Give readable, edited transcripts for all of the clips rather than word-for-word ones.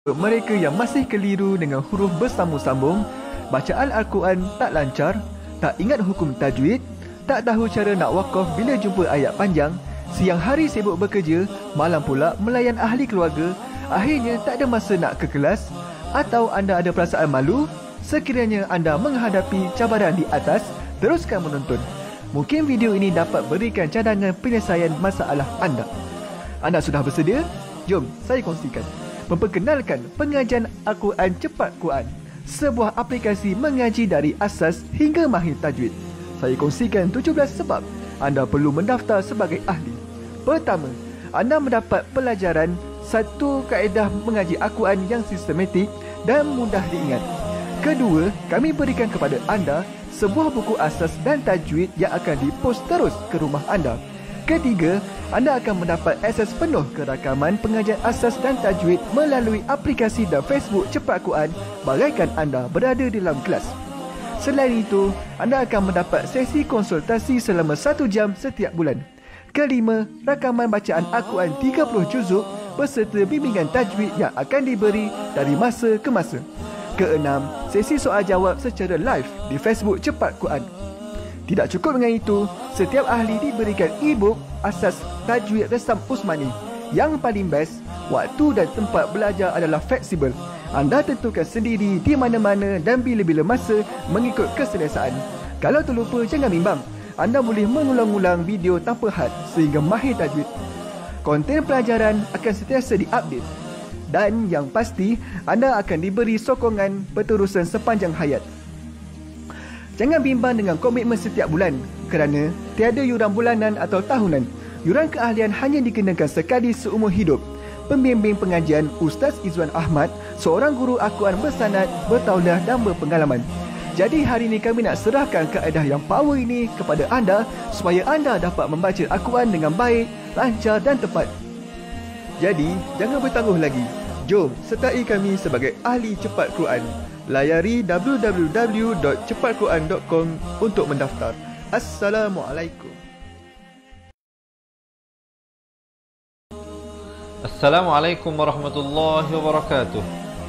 Untuk mereka yang masih keliru dengan huruf bersambung-sambung, bacaan Al-Quran tak lancar, tak ingat hukum tajwid, tak tahu cara nak wakaf bila jumpa ayat panjang, siang hari sibuk bekerja, malam pula melayan ahli keluarga, akhirnya tak ada masa nak ke kelas, atau anda ada perasaan malu, sekiranya anda menghadapi cabaran di atas, teruskan menonton. Mungkin video ini dapat berikan cadangan penyelesaian masalah anda. Anda sudah bersedia? Jom saya kongsikan. Memperkenalkan pengajian Al-Quran Cepat Quran, sebuah aplikasi mengaji dari asas hingga mahir tajwid. Saya kongsikan 17 sebab anda perlu mendaftar sebagai ahli. Pertama, anda mendapat pelajaran satu kaedah mengaji Al-Quran yang sistematik dan mudah diingat. Kedua, kami berikan kepada anda sebuah buku asas dan tajwid yang akan dipost terus ke rumah anda. Ketiga, anda akan mendapat akses penuh ke rakaman pengajian asas dan tajwid melalui aplikasi dan Facebook Cepat Quran bagaikan anda berada di dalam kelas. Selain itu, anda akan mendapat sesi konsultasi selama 1 jam setiap bulan. Kelima, rakaman bacaan Al-Quran 30 juzuk beserta bimbingan tajwid yang akan diberi dari masa ke masa. Keenam, sesi soal jawab secara live di Facebook Cepat Quran. Tidak cukup dengan itu, setiap ahli diberikan e-book asas tajwid resam Usmani. Yang paling best, waktu dan tempat belajar adalah fleksibel. Anda tentukan sendiri di mana-mana dan bila-bila masa mengikut keselesaan. Kalau terlupa, jangan bimbang. Anda boleh mengulang-ulang video tanpa had sehingga mahir tajwid. Konten pelajaran akan sentiasa diupdate. Dan yang pasti, anda akan diberi sokongan berterusan sepanjang hayat. Jangan bimbang dengan komitmen setiap bulan kerana tiada yuran bulanan atau tahunan. Yuran keahlian hanya dikenakan sekali seumur hidup. Pembimbing pengajian Ustaz Izwan Ahmad, seorang guru Al-Quran bersanad, bertauliah dan berpengalaman. Jadi hari ini kami nak serahkan kaedah yang power ini kepada anda supaya anda dapat membaca Al-Quran dengan baik, lancar dan tepat. Jadi, jangan bertangguh lagi. Jom sertai kami sebagai ahli cepat Quran. Layari www.cepatquran.com untuk mendaftar. Assalamualaikum. Assalamualaikum warahmatullahi wabarakatuh.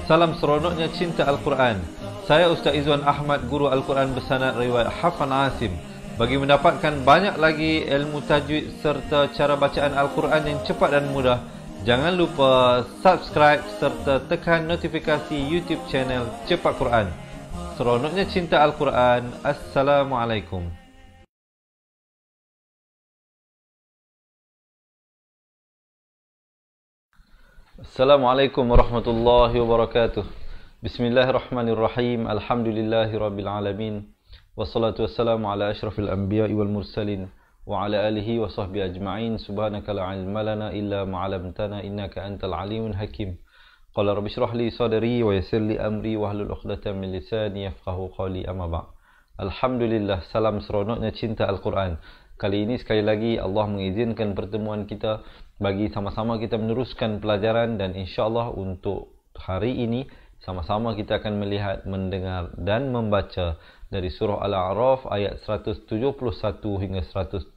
Salam seronoknya cinta Al-Quran. Saya Ustaz Izwan Ahmad, guru Al-Quran bersanad riwayat Hafan Asim. Bagi mendapatkan banyak lagi ilmu tajwid serta cara bacaan Al-Quran yang cepat dan mudah, jangan lupa subscribe serta tekan notifikasi YouTube channel Cepat Quran. Seronoknya cinta Al-Quran. Assalamualaikum. Assalamualaikum warahmatullahi wabarakatuh. Bismillahirrahmanirrahim. Alhamdulillahirrabbilalamin. Wassalatu wassalamu ala ashrafil anbiya'i wal mursalin wa ala alihi wa sahbihi ajma'in. Subhanaka la ilma lana illa ma 'allamtana innaka antal alimul hakim. Qala rabbi shrah li sadri wa yassir li amri wahlul 'uqdatam min lisani yafqahu qawli, amma ba'd. Alhamdulillah, salam seronoknya cinta Al-Quran. Kali ini sekali lagi Allah mengizinkan pertemuan kita bagi sama-sama kita meneruskan pelajaran, dan insya-Allah untuk hari ini sama-sama kita akan melihat, mendengar dan membaca dari surah Al-A'raf ayat 171 hingga 178.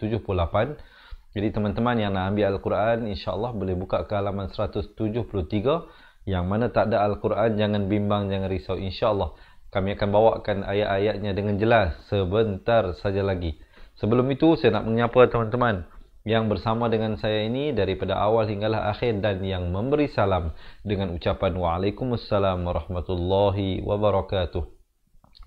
Jadi teman-teman yang nak ambil Al-Quran, insya-Allah boleh buka ke halaman 173. Yang mana tak ada Al-Quran, jangan bimbang, jangan risau. Insya-Allah kami akan bawakan ayat-ayatnya dengan jelas sebentar saja lagi. Sebelum itu, saya nak menyapa teman-teman yang bersama dengan saya ini daripada awal hinggalah akhir dan yang memberi salam dengan ucapan Waalaikumsalam warahmatullahi wabarakatuh.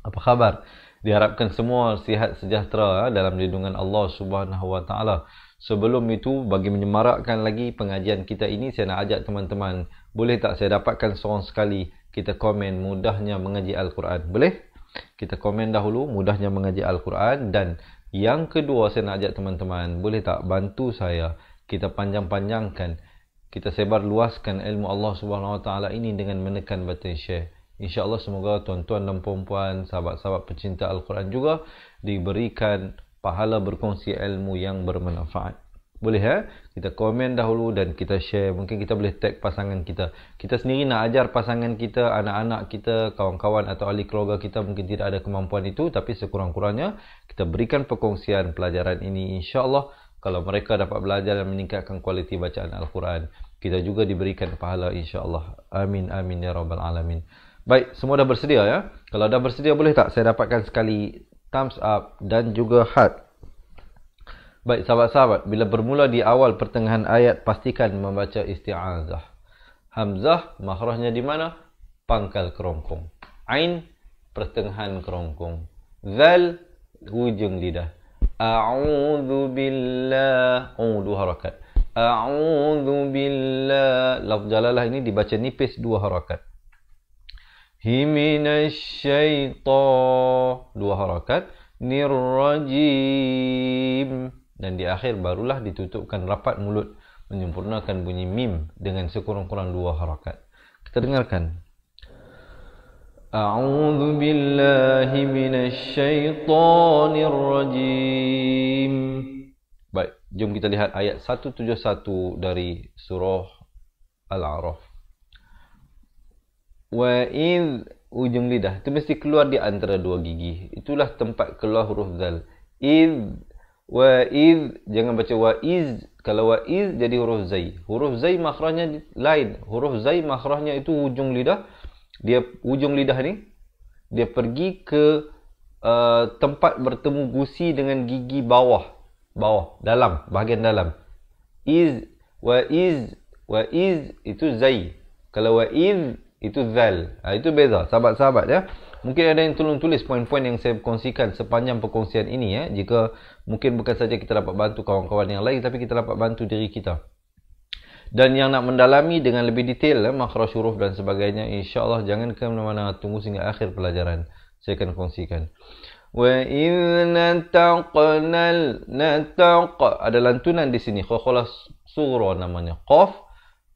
Apa khabar? Diharapkan semua sihat sejahtera dalam lindungan Allah Subhanahu wa taala. Sebelum itu, bagi menyemarakkan lagi pengajian kita ini, saya nak ajak teman-teman, boleh tak saya dapatkan seorang sekali kita komen mudahnya mengaji Al-Quran? Boleh? Kita komen dahulu mudahnya mengaji Al-Quran. Dan yang kedua, saya nak ajak teman-teman, boleh tak bantu saya kita panjang-panjangkan, kita sebar luaskan ilmu Allah Subhanahu Wa Taala ini dengan menekan button share. InsyaAllah semoga tuan-tuan dan puan-puan, sahabat-sahabat pecinta Al-Quran juga diberikan pahala berkongsi ilmu yang bermanfaat. Boleh ya? Kita komen dahulu dan kita share. Mungkin kita boleh tag pasangan kita. Kita sendiri nak ajar pasangan kita, anak-anak kita, kawan-kawan atau ahli keluarga kita mungkin tidak ada kemampuan itu, tapi sekurang-kurangnya kita berikan perkongsian pelajaran ini. InsyaAllah kalau mereka dapat belajar dan meningkatkan kualiti bacaan Al-Quran. kita juga diberikan pahala insya-Allah. Amin amin ya rabbal alamin. Baik, semua dah bersedia ya? Kalau dah bersedia, boleh tak saya dapatkan sekali thumbs up dan juga heart? Baik, sahabat-sahabat, bila bermula di awal pertengahan ayat, pastikan membaca isti'azah. Hamzah, makhrajnya di mana? Pangkal kerongkong. Ain, pertengahan kerongkong. Zal, hujung lidah. A'udzu billah, dua harakat. A'udzu billah. Lafz jalalah ini dibaca nipis dua harakat. Himinasyaitan, dua harakat. Nirrajim. Dan di akhir barulah ditutupkan rapat mulut, menyempurnakan bunyi mim dengan sekurang-kurang dua harakat. Kita dengarkan. A'udzu billahi minasyaitonir rajim. Baik, jom kita lihat ayat 171 dari surah Al-A'raf. Wa idh, ujung lidah itu mesti keluar di antara dua gigi. Itulah tempat keluar huruf zal. Idh, wa idh, jangan baca wa iz. Kalau wa iz jadi huruf zai. Huruf zai makhrajnya lain. Huruf zai makhrajnya itu ujung lidah. Dia ujung lidah ni dia pergi ke tempat bertemu gusi dengan gigi bawah, dalam, bahagian dalam. Wa iz itu zai. Kalau wa iz itu zal. Itu beza sahabat-sahabat ya. Mungkin ada yang tolong tulis poin-poin yang saya kongsikan sepanjang perkongsian ini ya. Jika mungkin bukan saja kita dapat bantu kawan-kawan yang lain, tapi kita dapat bantu diri kita. Dan yang nak mendalami dengan lebih detail makhraj huruf dan sebagainya, insya-Allah jangan ke mana-mana, tunggu sehingga akhir pelajaran saya akan kongsikan. Wa idh nataqnal, ada lantunan di sini, qalqalah sughra namanya. Qaf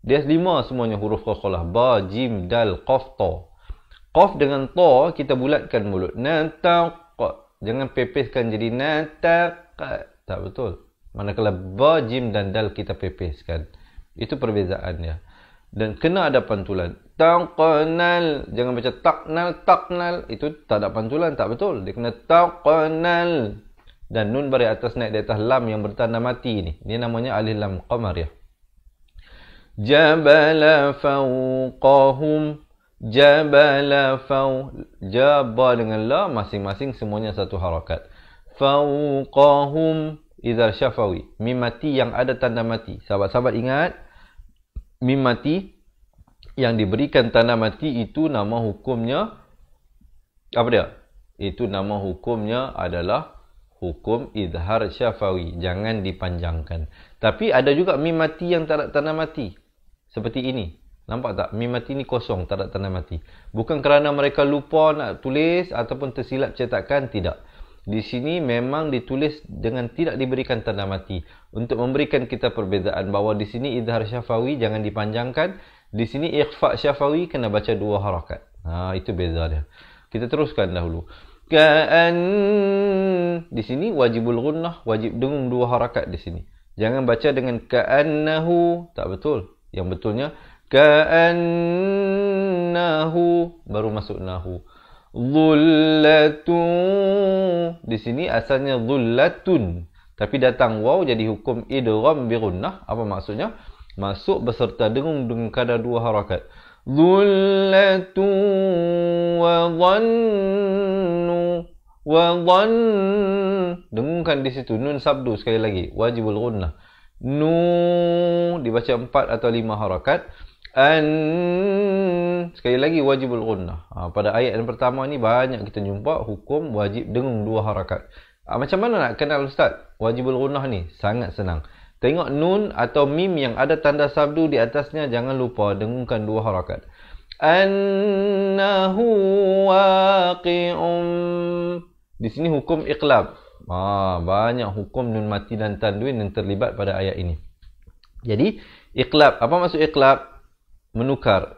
dia 5 semuanya huruf qalqalah, ba, jim, dal, qaf, ta. Qaf dengan ta kita bulatkan mulut. Nataq, jangan pepeskan jadi nataq, tak betul. Manakala ba, jim dan dal kita pepeskan. Itu perbezaannya. Dan kena ada pantulan. Taqnal, jangan baca taqnal. Itu tak ada pantulan, tak betul. Dia kena taqnal. Dan nun bari atas naik di atas lam yang bertanda mati ni. Ini namanya alif lam qamariyah. Jabala fawqahum. Jabala faw. Jaba dengan la masing-masing semuanya satu harakat. Fawqahum. Izar syafawi, mim mati yang ada tanda mati. Sahabat-sahabat ingat, mim mati yang diberikan tanda mati itu nama hukumnya apa dia? Itu nama hukumnya adalah hukum izhar syafawi, jangan dipanjangkan. Tapi ada juga mim mati yang tak ada tanda mati. Seperti ini. Nampak tak? Mim mati ni kosong, tak ada tanda mati. Bukan kerana mereka lupa nak tulis ataupun tersilap cetakan, tidak. Di sini memang ditulis dengan tidak diberikan tanda mati untuk memberikan kita perbezaan bahawa di sini izhar syafawi jangan dipanjangkan, di sini ikhfa syafawi kena baca dua harakat. Itu beza dia. Kita teruskan dahulu. Ka'an, di sini wajibul gunnah, wajib dengung dua harakat di sini. Jangan baca dengan ka'annahu, tak betul. Yang betulnya ka'annahu baru masuk nahu. Dhullatun. Di sini asalnya dhullatun, tapi datang waw jadi hukum idgham bi gunnah. Apa maksudnya? Masuk beserta dengung dengan kadar dua harakat. Dhullatun wa dhannu. Wa dhann. Dengungkan di situ nun sabdu sekali lagi, wajibul gunnah. Nu dibaca 4 atau 5 harakat. Sekali lagi wajibul gunnah. Pada ayat yang pertama ni banyak kita jumpa hukum wajib dengung dua harakat. Macam mana nak kenal ustaz wajibul gunnah ni? Sangat senang. Tengok nun atau mim yang ada tanda sabdu di atasnya, jangan lupa dengungkan dua harakat. Annahu waqi'um. Di sini hukum iqlab. Banyak hukum nun mati dan tanwin yang terlibat pada ayat ini. Jadi iqlab, apa maksud iqlab? Menukar.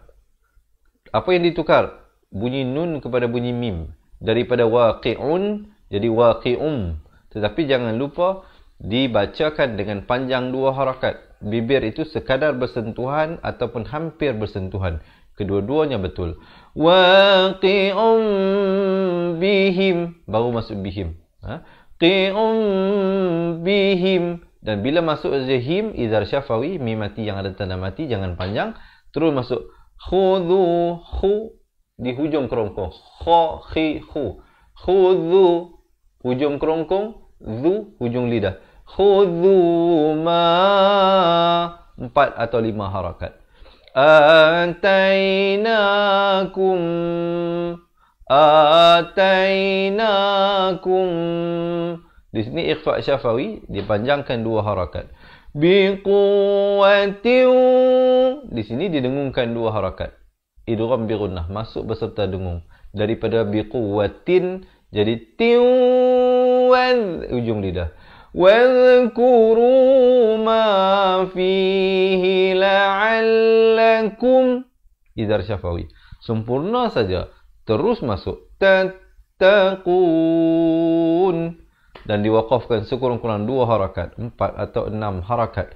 Apa yang ditukar? Bunyi nun kepada bunyi mim. Daripada waqi'un jadi waqi'um. Tetapi jangan lupa dibacakan dengan panjang dua harakat. Bibir itu sekadar bersentuhan ataupun hampir bersentuhan. Kedua-duanya betul. Waqi'um bihim. Baru masuk bihim. Qi'um bihim. Dan bila masuk zahim, idhar syafawi, mim mati yang ada tanda mati, jangan panjang. Terus masuk khudhu, khu, di hujung kerongkong. Kho, khi, khu. Khudhu, hujung kerongkong. Zu, hujung lidah. Khudhu ma, 4 atau 5 harakat. Atainakum, atainakum. Di sini ikhfa syafawi dipanjangkan 2 harakat. Biquwwatin, di sini didengungkan 2 harakat. Idgham bi gunnah, masuk beserta dengung. Daripada biquwwatin jadi tiwan, ujung lidah. Wadhkuru ma fihi la'allakum, idhar syafawi. Sempurna saja. Terus masuk tattaqun. Dan diwaqafkan sekurang-kurang 2 harakat, 4 atau 6 harakat.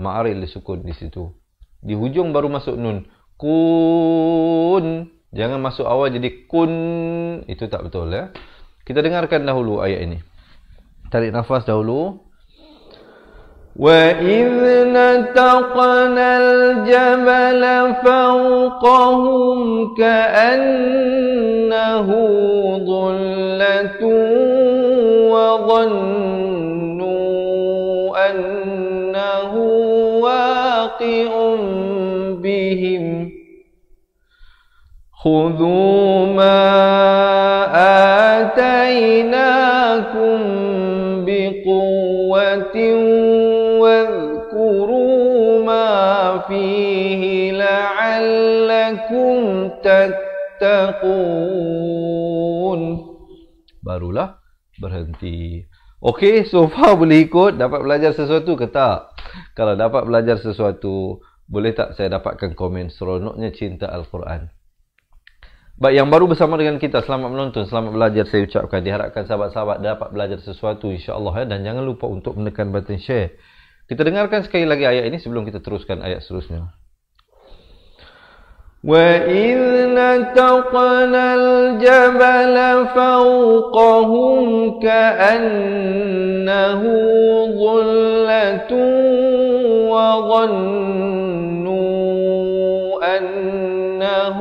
Ma'aril disukun di situ. Di hujung baru masuk nun. Kun. Jangan masuk awal jadi kun. Itu tak betul ya. Kita dengarkan dahulu ayat ini. Tarik nafas dahulu. وَإِذْ نَتَقْنَا الْجَبَلَ فَوْقَهُمْ كَأَنَّهُ ظُلَّةٌ وَظَنُّوا أَنَّهُ وَاقِعٌ بِهِمْ خُذُوا مَا آتَيْنَاكُمْ بِقُوَّةٍ واذكروا ما فيه لعلكم تتقون. Barulah berhenti. Okey, so far boleh ikut? Dapat belajar sesuatu ke tak? Kalau dapat belajar sesuatu, boleh tak saya dapatkan komen seronoknya cinta Al-Quran? Baik, yang baru bersama dengan kita, selamat menonton, selamat belajar saya ucapkan. Diharapkan sahabat-sahabat dapat belajar sesuatu insya-Allah ya, dan jangan lupa untuk menekan button share. Kita dengarkan sekali lagi ayat ini sebelum kita teruskan ayat seterusnya. وَإِذْ نَتَقْنَا الْجَبَلَ فَوْقَهُمْ كَأَنَّهُ ظُلَّةٌ وَظَنُّوا أَنَّهُ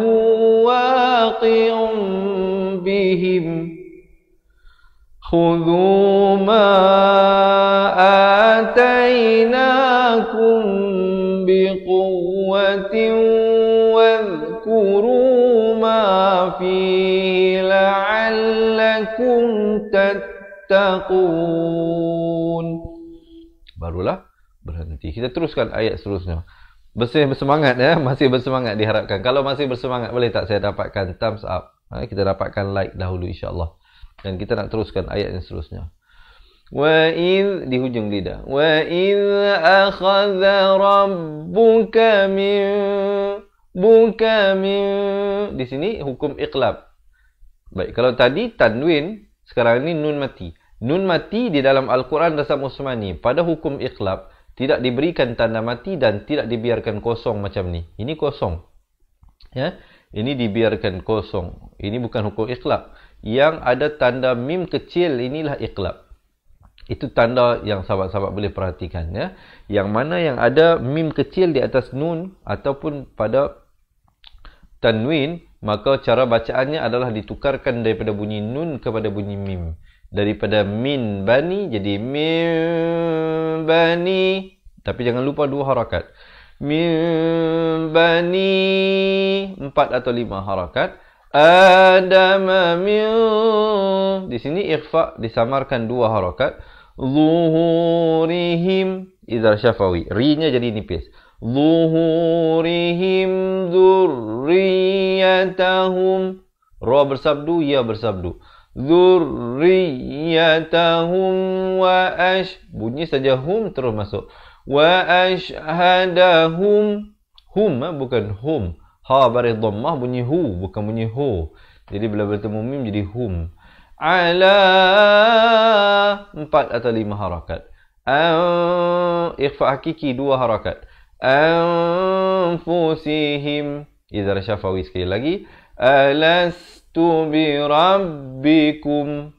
واقع بِهِمْ خُذُوا مَا آتَيْنَاكُمْ بِقُوَّةٍ واذكروا ما فيه لعلكم تتقون. Barulah berhenti. Kita teruskan ayat seterusnya. Bersemangat ya, masih bersemangat diharapkan. Kalau masih bersemangat, boleh tak saya dapatkan thumbs up? Kita dapatkan like dahulu insya-Allah. Dan kita nak teruskan ayat yang seterusnya. وَإِذْ, di hujung lidah. وَإِذْ أَخَذَ رَبُّكَ مِنْ di sini hukum iqlab. Baik, kalau tadi tanwin, sekarang ini nun mati. Nun mati di dalam Al-Quran Dasam Usmani pada hukum iqlab tidak diberikan tanda mati dan tidak dibiarkan kosong macam ni. Ini kosong. Ya, ini dibiarkan kosong. Ini bukan hukum iqlab. Yang ada tanda mim kecil inilah iqlab. Itu tanda yang sahabat-sahabat boleh perhatikan ya. Yang mana yang ada mim kecil di atas nun ataupun pada tanwin, maka cara bacaannya adalah ditukarkan daripada bunyi nun kepada bunyi mim. Daripada min bani jadi min bani. Tapi jangan lupa 2 harakat. Min bani, 4 atau 5 harakat. Adam min. Di sini ikhfa disamarkan 2 harakat. Zuhurihim, idhar syafawi. Ri-nya jadi nipis. Zuhurihim dzurriyyatahum. Ra bersabdu, ya bersabdu. Dzurriyyatahum wa ash. Bunyi saja hum terus masuk. Wa ashhadahum. Hum bukan hum. Ha baris dhammah bunyi hu, bukan bunyi ho. Jadi bila bertemu mim jadi hum. Ala, 4 atau 5 harakat. Ikhfa hakiki 2 harakat. Anfusihim, idhar syafawi sekali lagi. Alastu birabbikum.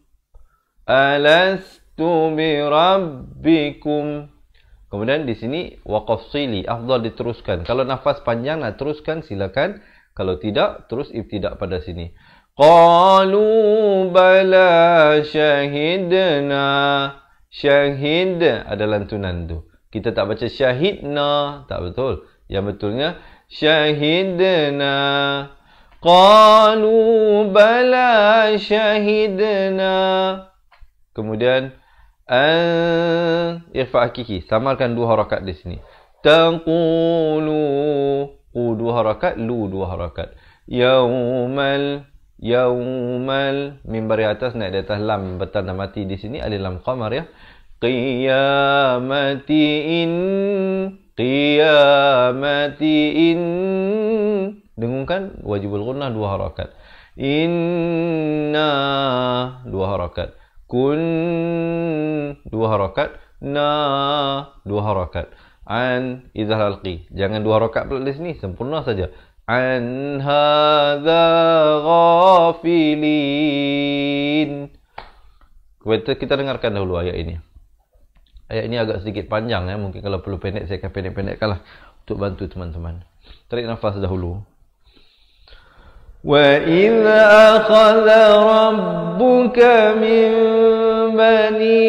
Alastu birabbikum. Kemudian di sini waqaf sili, afdal diteruskan. Kalau nafas panjang nak teruskan silakan. Kalau tidak, terus ibtidak pada sini. Qalu bala syahidna. Syahid ada lantunan tu. Kita tak baca syahidna, tak betul. Yang betulnya syahidna. Qalu bala syahidna. Kemudian ikhfa hakiki, samarkan 2 harakat di sini. Taqulu, dua harakat, lu 2 harakat. Yaumal, mim bari atas naik di atas lam bertanda mati di sini alif lam qamar ya. Qiyamatiin, dengungkan wajibul gunnah 2 harakat. Inna 2 harakat. Kun 2 harakat. Na 2 harakat. An idzal halqi, jangan 2 harakat pula di sini, sempurna saja. An hadza ghafilin. Kita dengarkan dahulu ayat ini. Ayat ini agak sedikit panjang ya, mungkin kalau perlu pendek saya akan pendek-pendekkanlah untuk bantu teman-teman. Tarik nafas dahulu. وَإِذْ أَخَذَ رَبُّكَ مِنْ بَنِي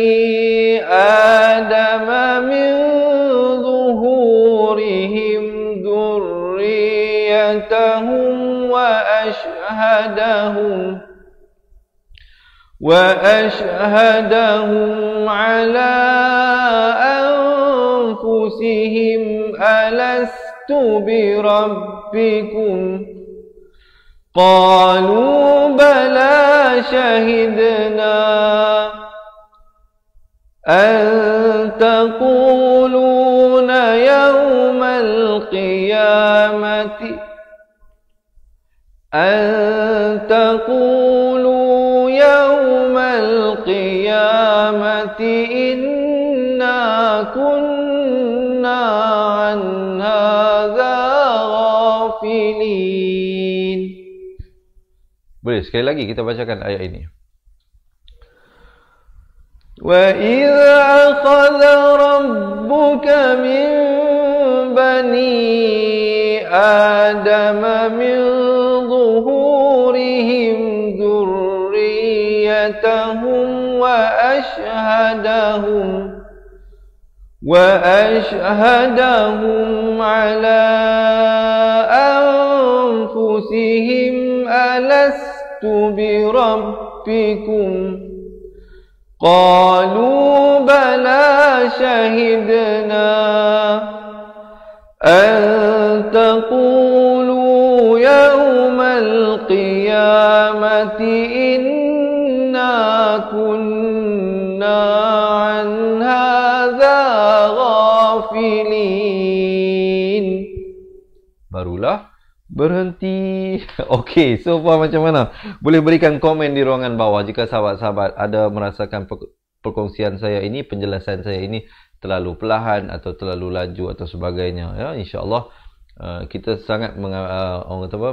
آدَمَ مِنْ ظُهُورِهِمْ ذُرِّيَّتَهُمْ وَأَشْهَدَهُمْ عَلَى أَنْفُسِهِمْ أَلَسْتُ بِرَبِّكُمْ قالوا بلى شهدنا أن تقولون يوم القيامة إنا كنا عن هذا غافلين. Boleh sekali lagi kita bacakan ayat ini. وَإِذْ أَخَذَ رَبُّكَ مِنْ بَنِي آدَمَ مِنْ ظُهُورِهِمْ ذُرِّيَّتَهُمْ وَأَشْهَدَهُمْ عَلَى أَنْفُسِهِمْ أَلَسْتُ بِرَبِّكُمْ قَالُوا بَلَى شَهِدْنَا أَن تَقُولُوا يَوْمَ الْقِيَامَةِ إِنَّا كُنَّا عَنْ هَذَا غَافِلِينَ. Barulah berhenti. Okey, so far macam mana? Boleh berikan komen di ruangan bawah jika sahabat-sahabat ada merasakan perkongsian saya ini, penjelasan saya ini terlalu perlahan atau terlalu laju atau sebagainya. Ya, insya-Allah kita sangat orang kata apa,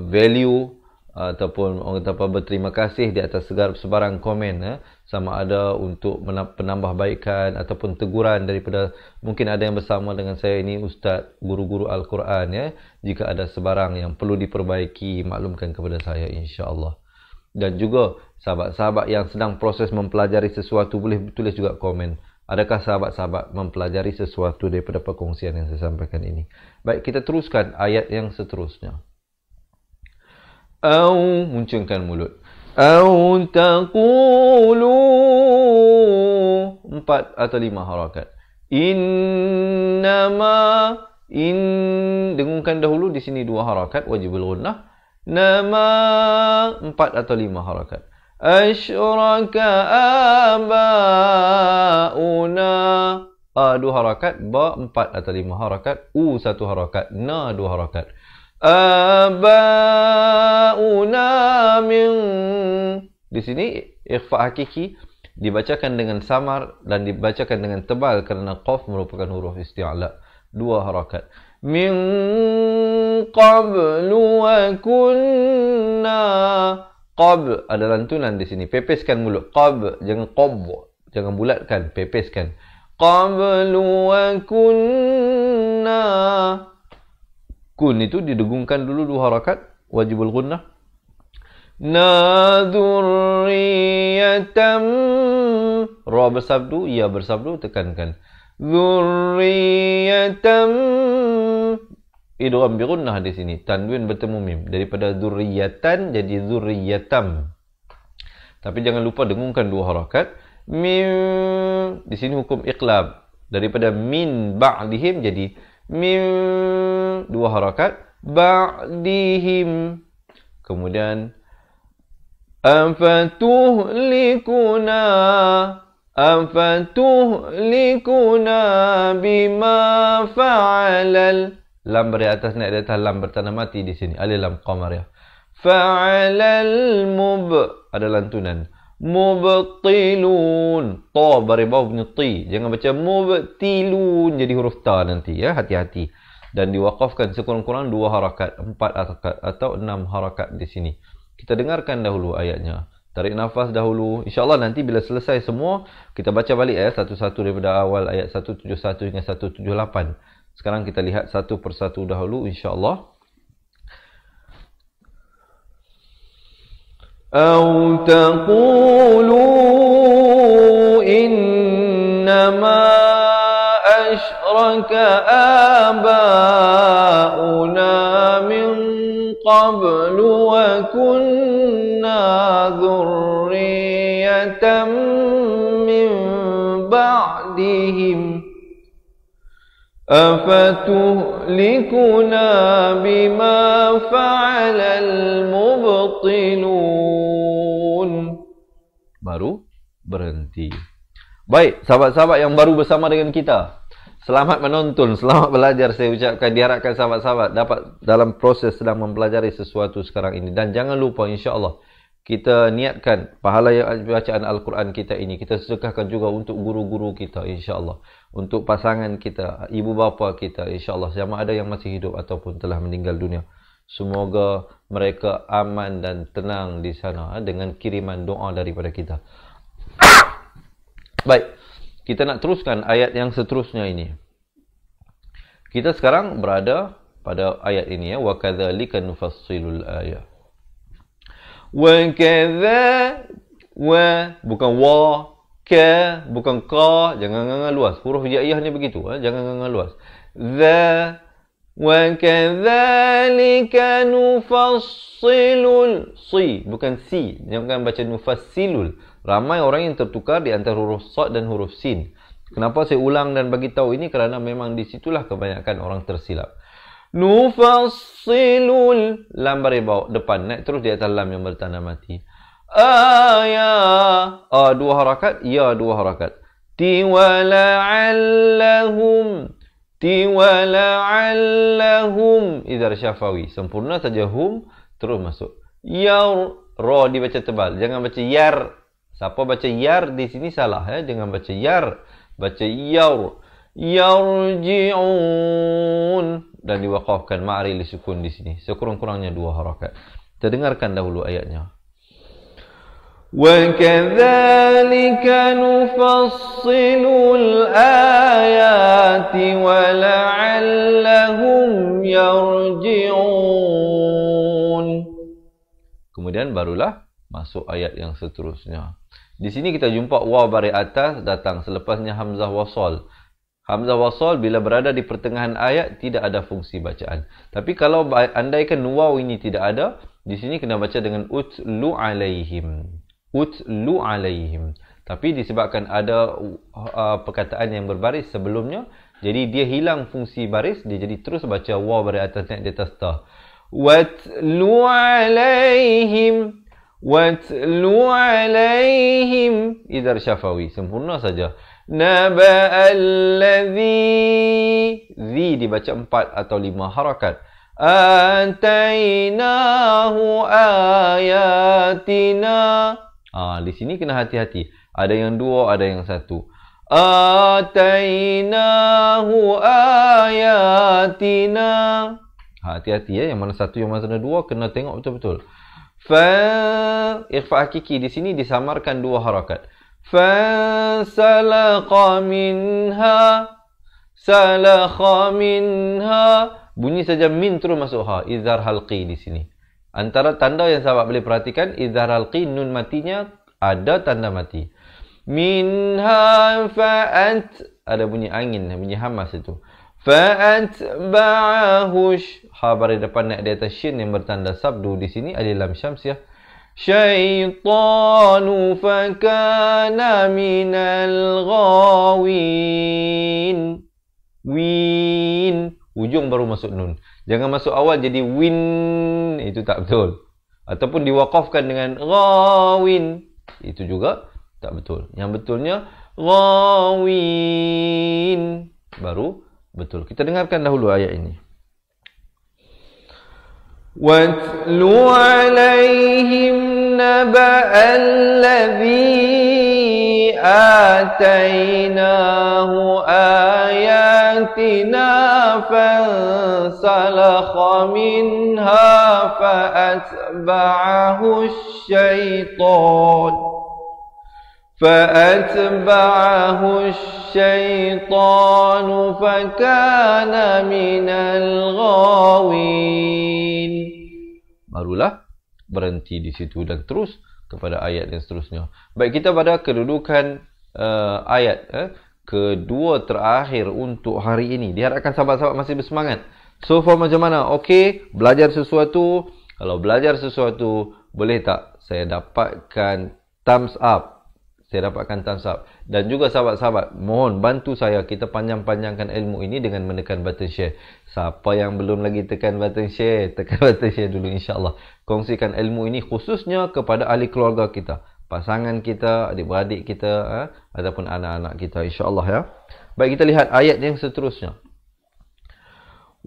value ataupun orang kata apa, berterima kasih di atas sebarang komen ya. Sama ada untuk penambahbaikan ataupun teguran daripada mungkin ada yang bersama dengan saya ini ustaz, guru-guru Al-Quran ya. Jika ada sebarang yang perlu diperbaiki, maklumkan kepada saya insya-Allah. Dan juga sahabat-sahabat yang sedang proses mempelajari sesuatu boleh tulis juga komen. Adakah sahabat-sahabat mempelajari sesuatu daripada perkongsian yang saya sampaikan ini? Baik, kita teruskan ayat yang seterusnya. Au, muncungkan mulut. Au taqulu, 4 atau 5 harakat. Innama, dengungkan dahulu di sini 2 harakat wajibul gunnah. Nama 4 atau 5 harakat. Asyraka abauna, 2 harakat, ba 4 atau 5 harakat, 1 harakat, na 2 harakat. Abauna min, di sini ikhfa hakiki dibacakan dengan samar dan dibacakan dengan tebal kerana qaf merupakan huruf isti'la, 2 harakat. Min qablu wa kunna, qab ada lantunan di sini, pepeskan mulut, qab jangan qab, jangan bulatkan, pepeskan. qablu wa kunna. Kun itu didegungkan dulu 2 harakat, wajibul gunnah. Na dzurriyatam, ra bersabdu, ya bersabdu, tekankan. Dzurriyatam, idgham bi gunnah di sini, tanwin bertemu mim, daripada dzurriyatan jadi dzurriyatam. Tapi jangan lupa dengungkan 2 harakat. Min, di sini hukum iqlab, daripada min ba'dihim jadi min, 2 harakat, ba'dihim. Kemudian afatuhlikuna, afatuhlikuna bima fa'alal, lam beri atas naik di atas, lam bertanda mati di sini, alif lam qamariyah. Fa'alal mub, ada lantunan. Mubtilun, ta beri bawah bunyi ti, jangan baca mubtilun jadi huruf ta nanti ya, hati-hati. Dan diwaqafkan sekurang-kurang 2 harakat, 4 harakat atau 6 harakat di sini. Kita dengarkan dahulu ayatnya. Tarik nafas dahulu. InsyaAllah nanti bila selesai semua, kita baca balik ya, satu-satu daripada awal ayat 171 hingga 178. Sekarang kita lihat satu persatu dahulu insyaAllah. Au taqulu innama ashraka aba'una min qablu wa kunna dhurriyatan min ba'dihim afatuhlikuna bima fa'alal mubtilun. Baru berhenti. Baik, sahabat-sahabat yang baru bersama dengan kita, selamat menonton, selamat belajar. Saya ucapkan, diharapkan sahabat-sahabat dapat dalam proses sedang mempelajari sesuatu sekarang ini. Dan jangan lupa insya-Allah kita niatkan pahala yang bacaan Al-Quran kita ini, kita sedekahkan juga untuk guru-guru kita insya-Allah, untuk pasangan kita, ibu bapa kita insya-Allah, sama ada yang masih hidup ataupun telah meninggal dunia. Semoga mereka aman dan tenang di sana dengan kiriman doa daripada kita. Baik, kita nak teruskan ayat yang seterusnya ini. Kita sekarang berada pada ayat ini ya, wa kadzalika nufassilul ayat. Wa kadza, wa bukan wa, ka bukan ka, jangan nganga luas. Huruf hijaiyah ni begitu, jangan nganga luas. Za, wa kadzalika nufassilul, si bukan si, jangan baca nufassilul. Ramai orang yang tertukar di antara huruf sad dan huruf sin. Kenapa saya ulang dan bagi tahu ini? Kerana memang di situlah kebanyakan orang tersilap. Nufassilul, lam bari bawah depan, naik terus di atas lam yang bertanda mati. Ayah, 2 harakat, ya 2 harakat. Tiwala'allahum, tiwala'allahum, idhar syafawi, sempurna saja hum, terus masuk. Yar, ra dibaca tebal, jangan baca yar. Siapa baca yar di sini salah ya, jangan baca yar, baca yar. Yarji'un, dan diwaqafkan ma'ri li sukun di sini. Sekurang-kurangnya 2 harakat. Kita dengarkan dahulu ayatnya. Wa kadzalika nufassilul ayati wa la'allahum yarji'un. Kemudian barulah masuk ayat yang seterusnya. Di sini kita jumpa waw bari atas datang selepasnya hamzah wasal. Hamzah wasal bila berada di pertengahan ayat tidak ada fungsi bacaan. Tapi kalau andaikan waw ini tidak ada, di sini kena baca dengan utlu alaihim. Utlu alaihim. Tapi disebabkan ada perkataan yang berbaris sebelumnya, jadi dia hilang fungsi baris, dia jadi terus baca waw bari atas naik di atas ta. Watlu alaihim. Watlu alaihim, idhar syafawi, sempurna saja. Naba'alladzi, zi dibaca 4 atau 5 harakat. Atainahu ayatina. Di sini kena hati-hati. Ada yang 2, ada yang 1. Atainahu ayatina. Hati-hati ya, yang mana 1, yang mana 2 kena tengok betul-betul. Fa, ikhfa hakiki di sini disamarkan 2 harakat. Fansalakha minha. Salakha minha. Bunyi saja min terus masuk ha. Izhar halqi di sini. Antara tanda yang sahabat boleh perhatikan, izhar halqi, nun matinya ada tanda mati. Minha fa'at. Ada bunyi angin, bunyi hamas itu. Fa'atba'ahu. Ha baris depan naik di atas shin yang bertanda sabdu di sini ada lam syamsiah. Syaitanu fakana minal ghawin. Win. Ujung baru masuk nun. Jangan masuk awal jadi win. Itu tak betul. Ataupun diwakafkan dengan ghawin. Itu juga tak betul. Yang betulnya ghawin. Baru betul. Kita dengarkan dahulu ayat ini. وَاتْلُ عَلَيْهِمْ نَبَأَ الَّذِي آتَيْنَاهُ آيَاتِنَا فَانْسَلَخَ مِنْهَا فَأَتْبَعَهُ الشَّيْطَانُ فَكَانَ مِنَ الْغَاوِينَ. Barulah berhenti di situ dan terus kepada ayat yang seterusnya. Baik, kita pada kedudukan ayat kedua terakhir untuk hari ini. Diharapkan sahabat-sahabat masih bersemangat. So far macam mana? Okey, belajar sesuatu. Kalau belajar sesuatu, boleh tak saya dapatkan thumbs up? Saya dapatkan thumbs up. Dan juga sahabat-sahabat, mohon bantu saya kita panjang-panjangkan ilmu ini dengan menekan button share. Siapa yang belum lagi tekan button share, tekan button share dulu insya-Allah. Kongsikan ilmu ini khususnya kepada ahli keluarga kita, pasangan kita, adik-beradik kita, ataupun anak-anak kita insya-Allah ya. Baik, kita lihat ayat yang seterusnya.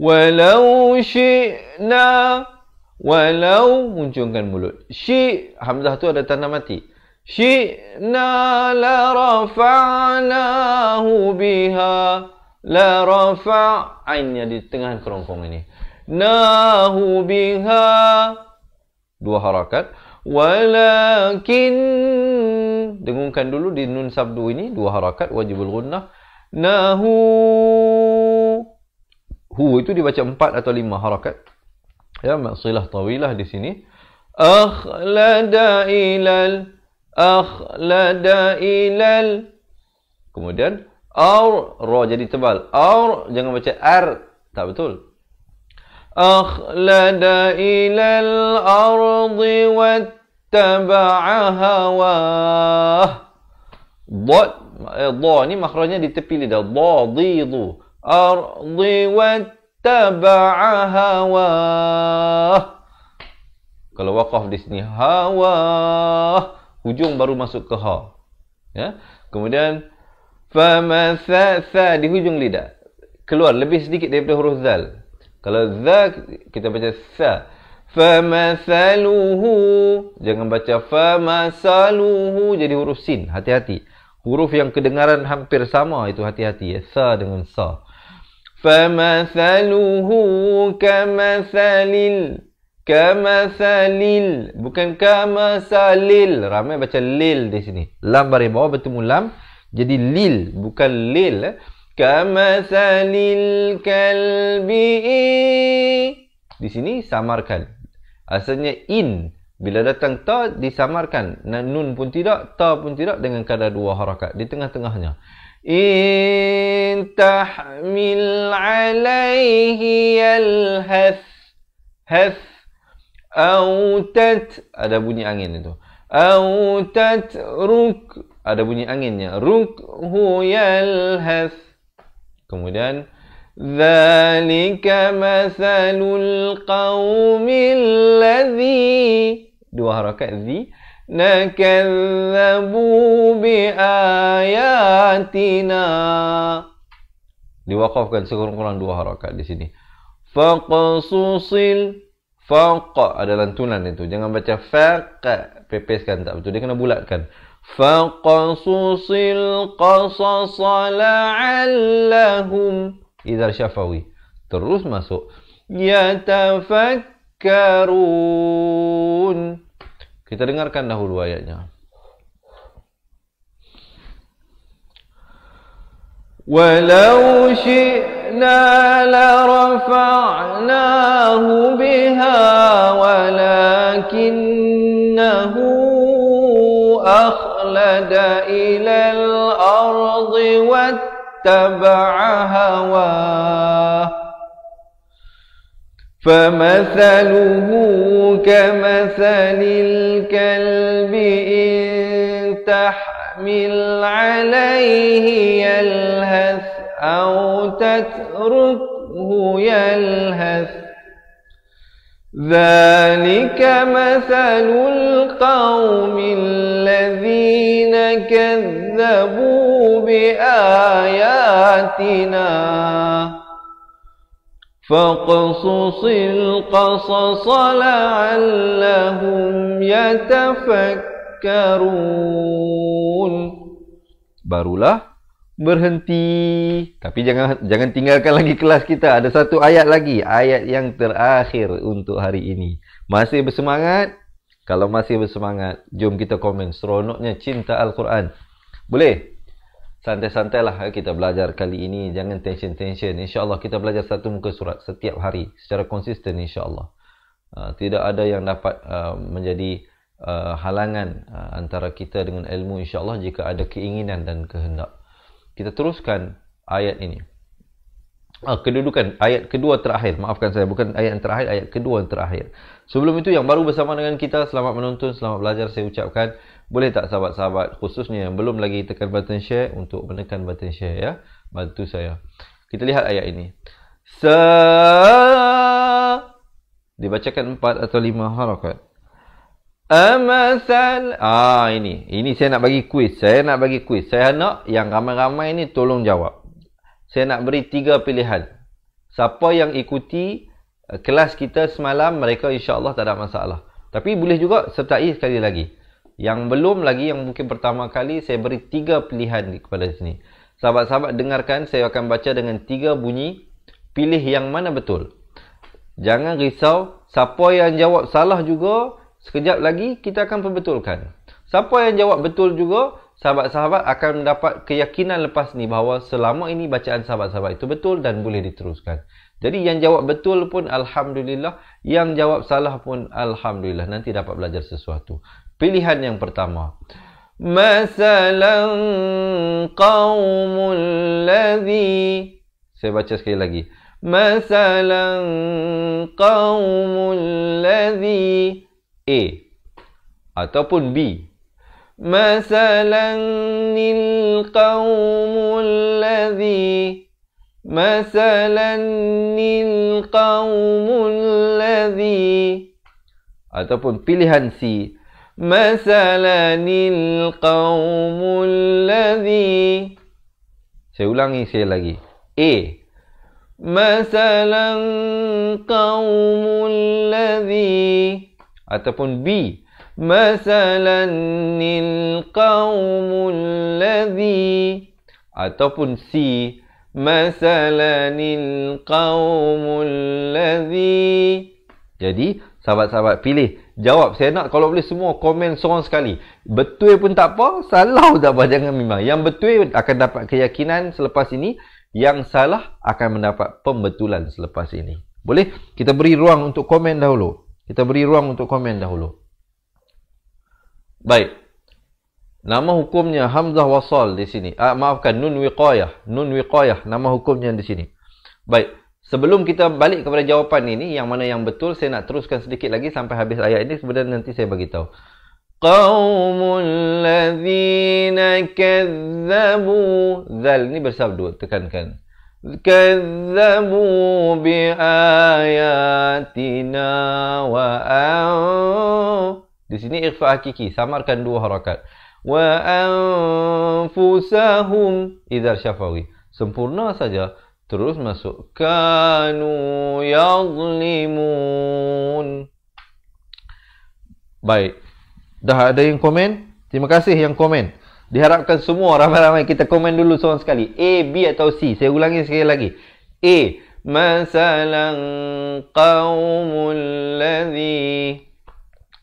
Walau syi'na, walau munculkan mulut. Syi' hamzah tu ada tanda mati. Syi'na la rafa'nahu biha. La rafa' ainnya di tengah kerongkong ini. Nahu biha. Dua harakat. Walakin. Dengungkan dulu di nun sabdu ini. Dua harakat. Wajibul gunnah. Nahu. Hu itu dibaca 4 atau 5 harakat. Ya, maksilah tawilah di sini. Akhlada ilal. Akhlada ilal. Kemudian ar, ra jadi tebal. Ar jangan baca ar, tak betul. Akhlada ilal ardi wattaba'a hawah. Dad, dha ni makhrajnya di tepi lidah. Dhadidu. Ardi wattaba'a hawah. Kalau waqaf di sini hawah, hujung baru masuk ke ha. Ya. Kemudian famatha di hujung lidah. Keluar lebih sedikit daripada huruf zal. Kalau za kita baca sa. Famathaluhu, jangan baca famasaluhu jadi huruf sin. Hati-hati. Huruf yang kedengaran hampir sama itu hati-hati ya. Sa dengan sa. Famathaluhu kamathalil. Kamathalil, bukan kamasalil. Ramai baca lil di sini. Lam baris bawah bertemu lam jadi lil, bukan lil. Kamathalil kalbi. Di sini samarkan. Asalnya in. Bila datang ta disamarkan. Nun pun tidak, ta pun tidak, dengan kadar dua harakat di tengah-tengahnya. In tahmil alaihi al-hath. Hath. Autat, ada bunyi angin itu. Autat ruk, ada bunyi anginnya. Ruk hu yalhath. Kemudian dzalika mathalul qaumil ladzi, dua harakat zi, nakadzabu bi ayatina. Diwakafkan sekurang-kurang dua harakat di sini. Faqsusil, faqa ada lantunan itu. Jangan baca faqa, pepeskan, tak betul. Dia kena bulatkan. Faqasusil qasasa la'allahum idzar syafawi. Terus masuk. Yatafakkarun. Kita dengarkan dahulu ayatnya. ولو شئنا لرفعناه بها ولكنه أخلد إلى الأرض واتبع هواه فمثله كمثل الكلب إن تحمل عليه يلهث أو تتركه يلهث ذلك مثل القوم الذين كذبوا بآياتنا فاقصص القصص لعلهم يتفكرون. Barulah berhenti. Tapi jangan tinggalkan lagi kelas kita. Ada satu ayat lagi, ayat yang terakhir untuk hari ini. Masih bersemangat? Kalau masih bersemangat, jom kita komen. Seronoknya cinta Al-Quran. Boleh? Santai-santailah kita belajar kali ini. Jangan tension-tension. InsyaAllah kita belajar satu muka surat setiap hari secara konsisten, insyaAllah. Tidak ada yang dapat menjadi halangan antara kita dengan ilmu, insyaAllah, jika ada keinginan dan kehendak. Kita teruskan ayat ini. Kedudukan ayat kedua terakhir. Maafkan saya, bukan ayat yang terakhir, ayat kedua yang terakhir. Sebelum itu, yang baru bersama dengan kita, selamat menonton, selamat belajar, saya ucapkan. Boleh tak sahabat-sahabat, khususnya yang belum lagi tekan button share, untuk menekan button share, ya. Bantu saya. Kita lihat ayat ini. Dibacakan 4 atau 5 harakat. Amasal. Ini saya nak bagi kuis. Saya nak yang ramai-ramai ni tolong jawab. Saya nak beri 3 pilihan. Siapa yang ikuti kelas kita semalam, mereka insya-Allah tak ada masalah. Tapi boleh juga sertai sekali lagi. Yang belum lagi, yang mungkin pertama kali, saya beri 3 pilihan kepada sini. Sahabat-sahabat dengarkan, saya akan baca dengan 3 bunyi. Pilih yang mana betul. Jangan risau. Siapa yang jawab salah juga, sekejap lagi kita akan perbetulkan. Siapa yang jawab betul juga, sahabat-sahabat akan mendapat keyakinan lepas ni bahawa selama ini bacaan sahabat-sahabat itu betul dan boleh diteruskan. Jadi yang jawab betul pun Alhamdulillah, yang jawab salah pun Alhamdulillah. Nanti dapat belajar sesuatu. Pilihan yang pertama. Masalan qaumul ladzi. Saya baca sekali lagi. Masalan qaumul ladzi. A. Ataupun B. Masalan nil qaumul ladzi. Masalan nil qaumul ladzi. Ataupun pilihan C. Masalanil qaumul ladzi. Saya ulangi sekali lagi. A. Masalan qaumul ladzi. Ataupun B. Masalanil qaumul ladzi. Ataupun C. Masalanil qaumul ladzi. Jadi, sahabat-sahabat pilih. Jawab. Saya nak kalau boleh semua komen seorang sekali. Betul pun tak apa, salah pun tak apa, jangan bimbang. Yang betul akan dapat keyakinan selepas ini. Yang salah akan mendapat pembetulan selepas ini. Boleh? Kita beri ruang untuk komen dahulu. Baik. Nama hukumnya Hamzah Wasal di sini. Maafkan, Nun Wiqayah. Nama hukumnya di sini. Baik. Sebelum kita balik kepada jawapan ini, yang mana yang betul, saya nak teruskan sedikit lagi sampai habis ayat ini. Kemudian nanti saya bagi tahu. Qaumul ladzina kazzabu. Zal ni bersabdu, tekankan. Kazzabu bi ayatina wa Di sini ikhfa hakiki, samarkan 2 harakat. Wa anfusahum idzar syafawi. Sempurna saja. Terus masuk. Kanu yadlimun. Baik. Dah ada yang komen? Terima kasih yang komen. Diharapkan semua ramai-ramai kita komen dulu seorang sekali. A, B atau C. Saya ulangi sekali lagi. A. Masalan qaumul ladzi.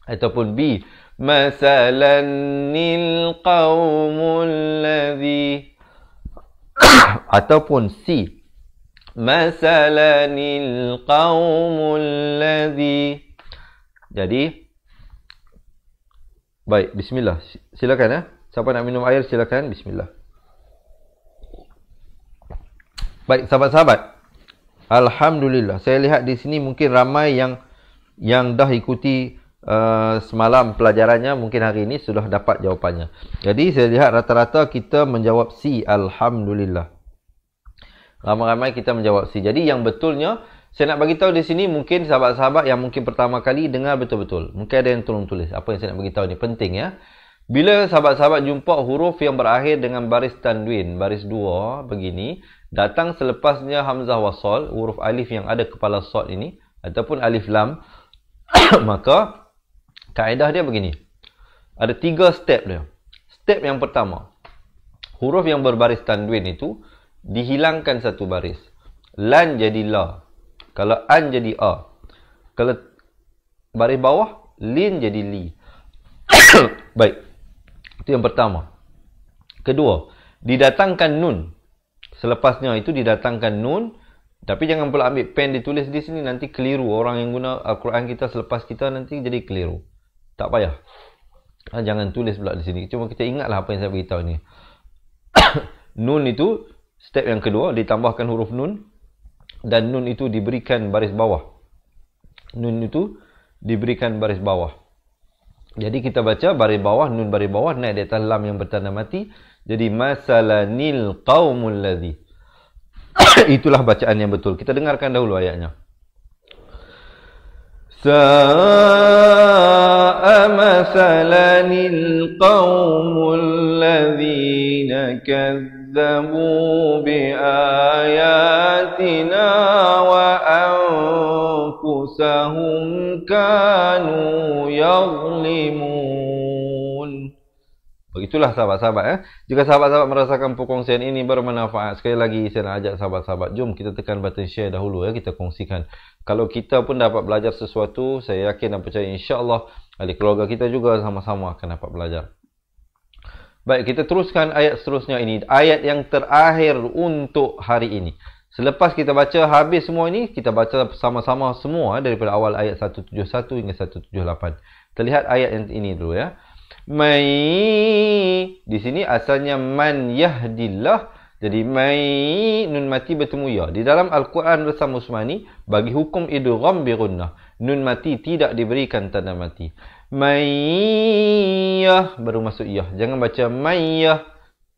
Ataupun B. Masalan nil qaumul ladzi. Ataupun C. Masalanil qaumul ladzi. Jadi, baik, bismillah. Silakan ya. Siapa nak minum air silakan. Bismillah. Baik, sahabat-sahabat. Alhamdulillah. Saya lihat di sini mungkin ramai yang dah ikuti semalam pelajarannya, mungkin hari ini sudah dapat jawapannya. Jadi saya lihat rata-rata kita menjawab C. Alhamdulillah. Ramai-ramai kita menjawab C. Jadi yang betulnya, saya nak bagi tahu di sini mungkin sahabat-sahabat yang mungkin pertama kali dengar betul-betul. Mungkin ada yang tolong tulis. Apa yang saya nak bagi tahu ni penting ya. Bila sahabat-sahabat jumpa huruf yang berakhir dengan baris tanwin, baris 2 begini, datang selepasnya hamzah wasal, huruf alif yang ada kepala sad ini ataupun alif lam, maka kaedah dia begini. Ada 3 step dia. Step yang pertama, huruf yang berbaris tanwin itu dihilangkan satu baris. Lan jadi la. Kalau an jadi a. Kalau baris bawah, lin jadi li. Baik. Itu yang pertama. Kedua, didatangkan nun. Selepasnya itu didatangkan nun. Tapi jangan pula ambil pen ditulis di sini. Nanti keliru. Orang yang guna Al-Quran kita selepas kita nanti jadi keliru. Tak payah. Jangan tulis pula di sini. Cuma kita ingatlah apa yang saya beritahu ni. Nun itu step yang kedua. Ditambahkan huruf nun. Dan nun itu diberikan baris bawah. Nun itu diberikan baris bawah. Jadi kita baca baris bawah, nun baris bawah, naik di atas lam yang bertanda mati. Jadi masalanil qaumul ladzi. Itulah bacaan yang betul. Kita dengarkan dahulu ayatnya. Sa'a masalanil qaumul ladzina kadzabu bi ayatina wa anfusahum kanu yazlimun. Begitulah sahabat-sahabat. Jika sahabat-sahabat merasakan perkongsian ini bermanfaat, sekali lagi saya nak ajak sahabat-sahabat, jom kita tekan button share dahulu ya, kita kongsikan. Kalau kita pun dapat belajar sesuatu, saya yakin dan percaya insya-Allah ahli keluarga kita juga sama-sama akan dapat belajar. Baik, kita teruskan ayat seterusnya ini, ayat yang terakhir untuk hari ini. Selepas kita baca habis semua ini, kita baca sama-sama semua daripada awal ayat 171 hingga 178. Kita lihat ayat yang ini dulu ya. Mai, di sini asalnya man yahdillah. Jadi mai nun mati bertemu ya. Di dalam Al-Quran Rasam Usmani bagi hukum idgham bi gunnah, nun mati tidak diberikan tanda mati. Mayyah baru masuk ya. Jangan baca mayyah.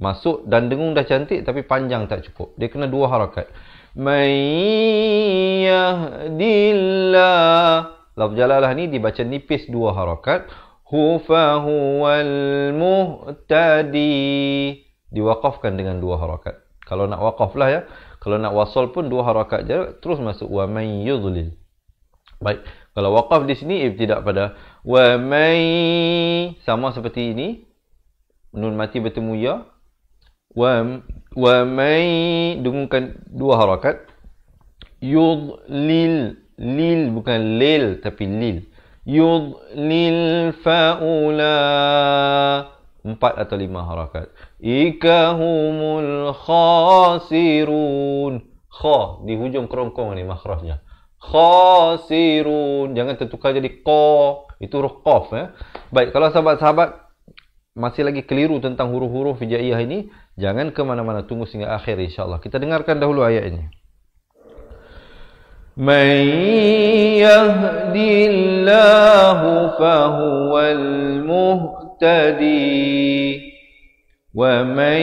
Masuk dan dengung dah cantik tapi panjang tak cukup. Dia kena 2 harakat. Mayyahdillah. Lafz jalalah ni dibaca nipis 2 harakat. Hufahuwal muhtadi. Diwakafkan dengan 2 harakat. Kalau nak wakaf lah ya. Kalau nak wasal pun 2 harakat je. Terus masuk wa man yudlil. Baik. Kalau wakaf di sini ibtidak pada wa may, sama seperti ini. Nun mati bertemu ya. Wa may dengungkan 2 harakat. Yudlil, lil bukan lil tapi lil. Yudlil faula, 4 atau 5 harakat. Ikahumul khasirun. Kha di hujung kerongkong ni makhrajnya. Khasirun, jangan tertukar jadi qa, itu huruf qaf ya. Baik, kalau sahabat-sahabat masih lagi keliru tentang huruf-huruf hijaiyah ini, jangan ke mana-mana, tunggu sehingga akhir insya-Allah. Kita dengarkan dahulu ayat ini. Man yahdillahu fahuwal muhtadi wa man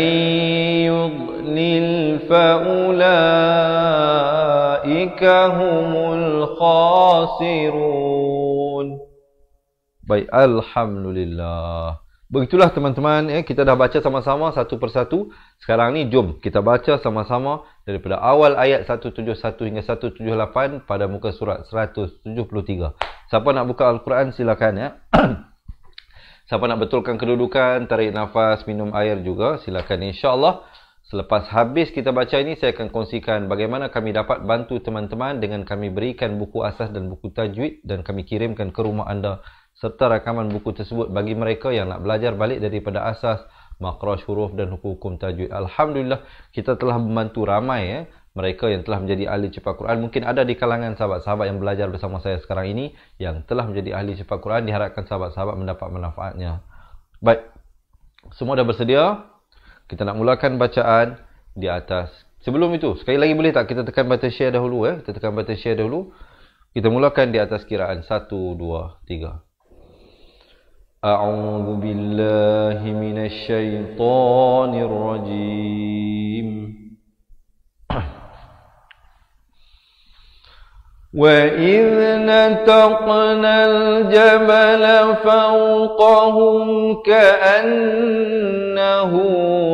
yudlil faulaika humul khasirun. Baik, alhamdulillah. Begitulah teman-teman ya, kita dah baca sama-sama satu persatu. Sekarang ni jom kita baca sama-sama daripada awal ayat 171 hingga 178 pada muka surat 173. Siapa nak buka Al-Quran silakan ya. Siapa nak betulkan kedudukan, tarik nafas, minum air juga silakan insya-Allah. Selepas habis kita baca ini, saya akan kongsikan bagaimana kami dapat bantu teman-teman dengan kami berikan buku asas dan buku tajwid dan kami kirimkan ke rumah anda serta rakaman buku tersebut bagi mereka yang nak belajar balik daripada asas makhraj huruf dan hukum tajwid. Alhamdulillah kita telah membantu ramai mereka yang telah menjadi ahli cepat Quran. Mungkin ada di kalangan sahabat-sahabat yang belajar bersama saya sekarang ini yang telah menjadi ahli cepat Quran. Diharapkan sahabat-sahabat mendapat manfaatnya. Baik, semua dah bersedia? Kita nak mulakan bacaan di atas. Sebelum itu, sekali lagi boleh tak kita tekan button share dahulu? Kita tekan button share dahulu. Kita mulakan di atas kiraan 1, 2, 3. A'udzu billahi minasy syaithanir rajim. وَإِذْ نَتَقْنَا الْجَبَلَ فَوْقَهُمْ كَأَنَّهُ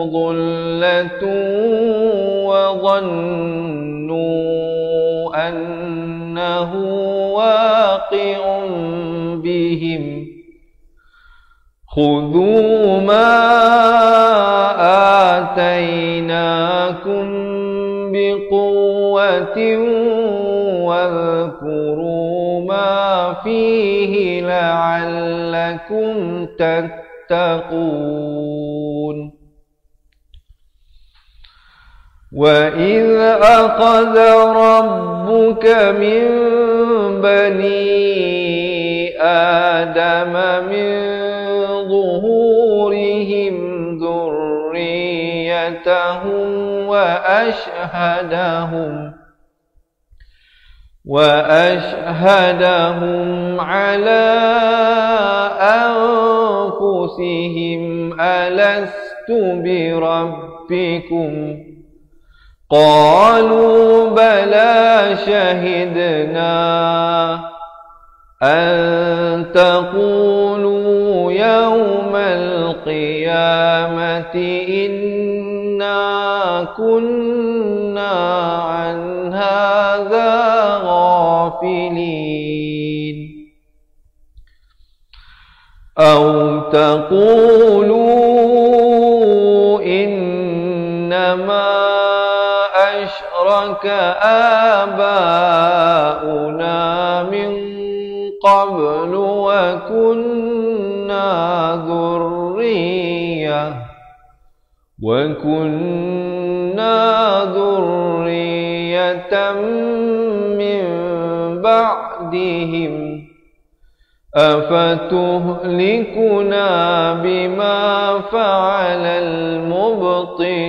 ظُلَّةٌ وَظَنُّوا أَنَّهُ واقع بهم خذوا ما آتيناكم بقوة واذكروا ما فيه لعلكم تتقون وَإِذْ أَخَذَ رَبُّكَ مِنْ بَنِي آدَمَ مِنْ ظُهُورِهِمْ ذُرِّيَّتَهُمْ وَأَشْهَدَهُمْ عَلَى أَنفُسِهِمْ أَلَسْتُ بِرَبِّكُمْ قالوا بلى شهدنا أن تقولوا يوم القيامة إنا كنا عن هذا غافلين أو تقولوا إنما أشرك آباؤنا من قبل وكنا ذرية من بعدهم أفتهلكنا بما فعل المبطلون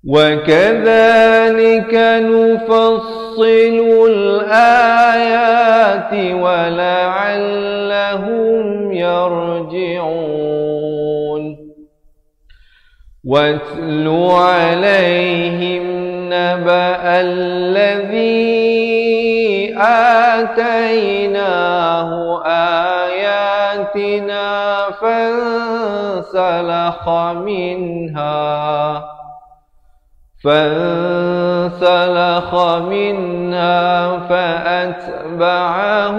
وكذلك نفصل الآيات ولعلهم يرجعون واتل عليهم نبأ الذي آتيناه آياتنا فانسلخ منها فأتبعه